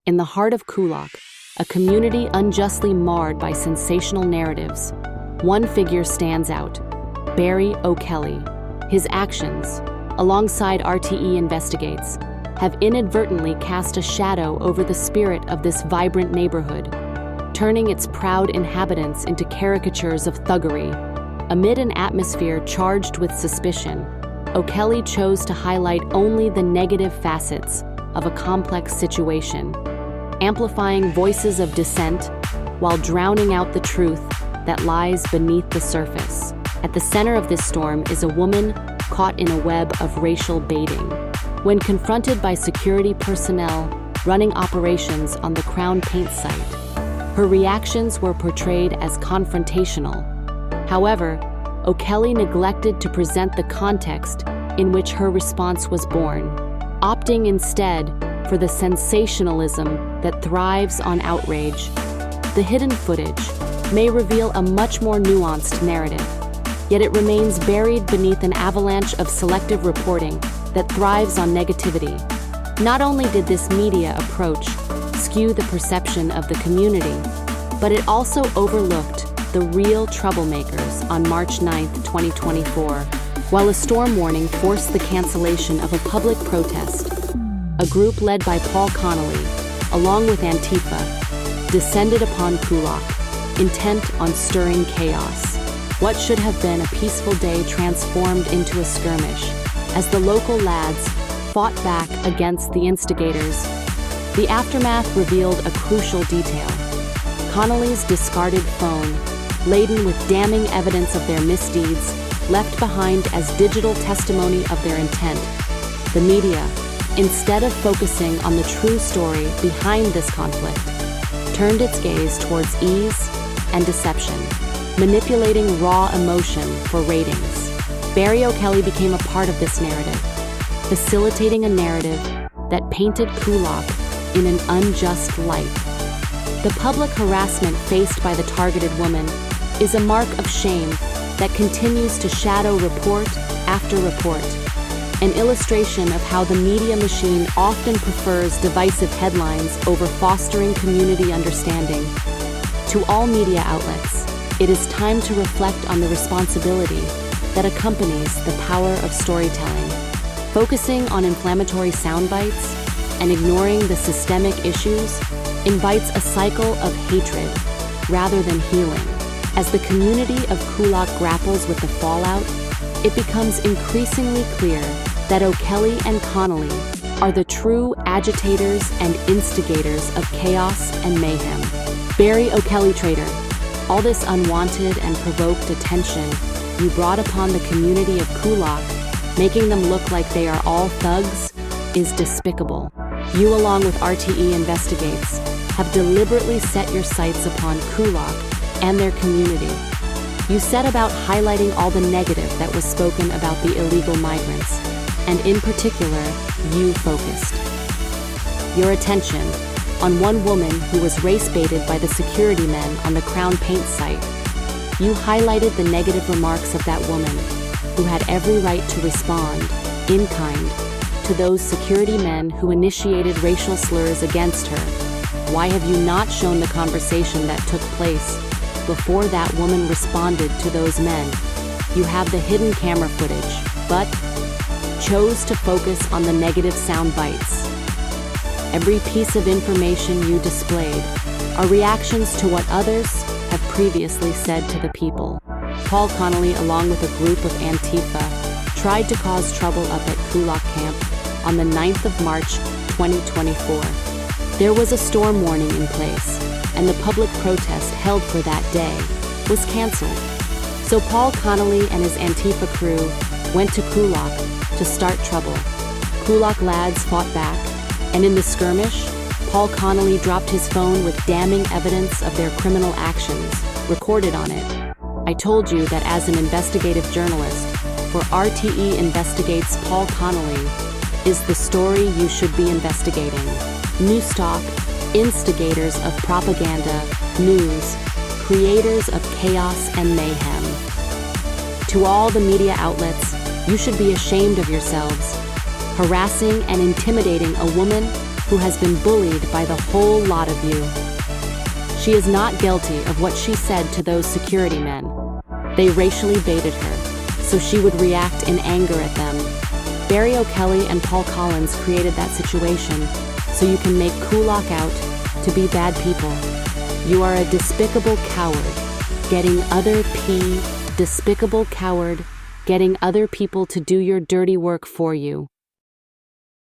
In the heart of Kulak, a community unjustly marred by sensational narratives, one figure stands out: Barry O'Kelly. His actions, alongside RTE Investigates, have inadvertently cast a shadow over the spirit of this vibrant neighborhood, turning its proud inhabitants into caricatures of thuggery. Amid an atmosphere charged with suspicion, O'Kelly chose to highlight only the negative facets of a complex situation, amplifying voices of dissent while drowning out the truth that lies beneath the surface. At the center of this storm is a woman caught in a web of racial baiting. When confronted by security personnel running operations on the Crown Paint site, her reactions were portrayed as confrontational. However, O'Kelly neglected to present the context in which her response was born, opting instead for the sensationalism that thrives on outrage. The hidden footage may reveal a much more nuanced narrative, yet it remains buried beneath an avalanche of selective reporting that thrives on negativity. Not only did this media approach skew the perception of the community, but it also overlooked the real troublemakers. On March 9, 2024, while a storm warning forced the cancellation of a public protest, a group led by Paul Connolly, along with Antifa, descended upon Kulak, intent on stirring chaos. What should have been a peaceful day transformed into a skirmish as the local lads fought back against the instigators. The aftermath revealed a crucial detail: Connolly's discarded phone, laden with damning evidence of their misdeeds, left behind as digital testimony of their intent. The media, instead of focusing on the true story behind this conflict, turned its gaze towards ease and deception, manipulating raw emotion for ratings. Barry O'Kelly became a part of this narrative, facilitating a narrative that painted Kulak in an unjust light. The public harassment faced by the targeted woman is a mark of shame that continues to shadow report after report, an illustration of how the media machine often prefers divisive headlines over fostering community understanding. To all media outlets, it is time to reflect on the responsibility that accompanies the power of storytelling. Focusing on inflammatory sound bites and ignoring the systemic issues invites a cycle of hatred rather than healing. As the community of Kulak grapples with the fallout, it becomes increasingly clear that O'Kelly and Connolly are the true agitators and instigators of chaos and mayhem. Barry O'Kelly, traitor. All this unwanted and provoked attention you brought upon the community of Kulak, making them look like they are all thugs, is despicable. You, along with RTE Investigates, have deliberately set your sights upon Kulak and their community. You set about highlighting all the negative that was spoken about the illegal migrants, and in particular, you focused your attention on one woman who was race-baited by the security men on the Crown Paint site. You highlighted the negative remarks of that woman, who had every right to respond, in kind, to those security men who initiated racial slurs against her. Why have you not shown the conversation that took place before that woman responded to those men? You have the hidden camera footage, but chose to focus on the negative sound bites. Every piece of information you displayed are reactions to what others have previously said to the people. Paul Connolly, along with a group of Antifa, tried to cause trouble up at Kulak Camp on the 9th of March, 2024. There was a storm warning in place, and the public protest held for that day was canceled. So Paul Connolly and his Antifa crew went to Kulak to start trouble. Kulak lads fought back, and in the skirmish, Paul Connolly dropped his phone with damning evidence of their criminal actions recorded on it. I told you that as an investigative journalist, for RTE Investigates, Paul Connolly is the story you should be investigating. Newstalk, instigators of propaganda, news, creators of chaos and mayhem. To all the media outlets, you should be ashamed of yourselves, harassing and intimidating a woman who has been bullied by the whole lot of you. She is not guilty of what she said to those security men. They racially baited her, so she would react in anger at them. Barry O'Kelly and Paul Collins created that situation, so you can make Kulak out to be bad people. You are a despicable coward, despicable coward, getting other people to do your dirty work for you.